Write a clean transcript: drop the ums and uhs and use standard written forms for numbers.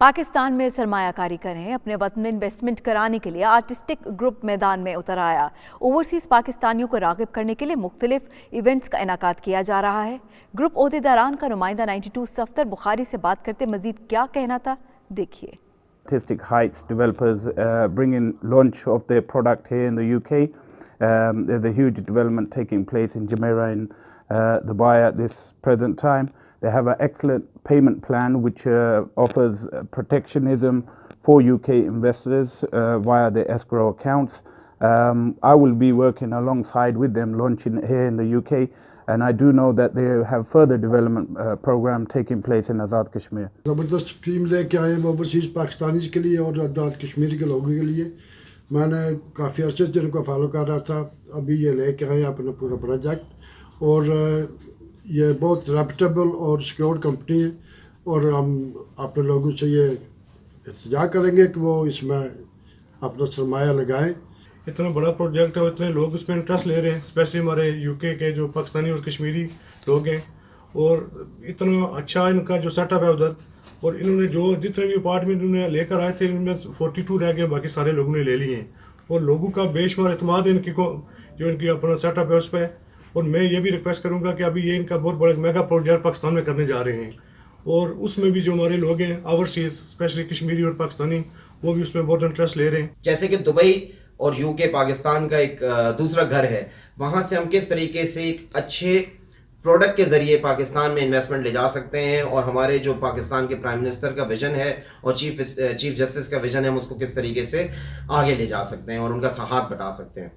पाकिस्तान में सरमायाकारी करें, अपने वतन में इन्वेस्टमेंट कराने के लिए आर्टिस्टिक ग्रुप मैदान में उतर आया। ओवरसीज़ पाकिस्तानियों को राग़िब करने के लिए मुख्तलिफ इवेंट्स का इनाकाद किया जा रहा है। ग्रुप ओहदेदारान का नुमाइंदा 92 सफ्तर बुखारी से बात करते मजीद क्या कहना था, देखिए। Artistic Heights developers bringing launch of their product here in the UK. There's a huge development taking place in Jumeirah in Dubai at this present time. They have an excellent payment plan which offers protectionism for UK investors via their escrow accounts. I will be working alongside with them launching here in the UK, and I do know that they have further development program taking place in Azad Kashmir. ज़बरदस्त scheme लेके आए हैं overseas Pakistanis के लिए और आज़ाद कश्मीर के लोगों के लिए। मैंने काफ़ी अर्से से इनको फॉलो कर रहा था, अभी ये लेके आए अपना पूरा प्रोजेक्ट और ये बहुत रेप्यूटेबल और सिक्योर कंपनी है और हम अपने लोगों से ये इल्तिजा करेंगे कि वो इसमें अपना सरमाया लगाएं। इतना बड़ा प्रोजेक्ट है और इतने लोग उसमें इंटरेस्ट ले रहे हैं, स्पेशली हमारे यूके के जो पाकिस्तानी और कश्मीरी लोग हैं, और इतना अच्छा इनका जो सेटअप है उधर। और इन्होंने जो जितने भी अपार्टमेंट इन्होंने लेकर आए थे इनमें 42 रह गए, बाकी सारे लोगों ने ले लिए हैं। और लोगों का बेशुमार इत्मीनान है इनकी को जो इनकी अपना सेटअप है उस पर। और मैं ये भी रिक्वेस्ट करूँगा कि अभी ये इनका बहुत बड़ा मेगा प्रोजेक्ट पाकिस्तान में करने जा रहे हैं, और उसमें भी जो हमारे लोग हैं ओवरसीज़ स्पेशली कश्मीरी और पाकिस्तानी, वो भी उसमें बहुत इंटरेस्ट ले रहे हैं। जैसे कि दुबई और यूके पाकिस्तान का एक दूसरा घर है, वहाँ से हम किस तरीके से एक अच्छे प्रोडक्ट के ज़रिए पाकिस्तान में इन्वेस्टमेंट ले जा सकते हैं, और हमारे जो पाकिस्तान के प्राइम मिनिस्टर का विज़न है और चीफ जस्टिस का विज़न है, हम उसको किस तरीके से आगे ले जा सकते हैं और उनका हाथ बटा सकते हैं।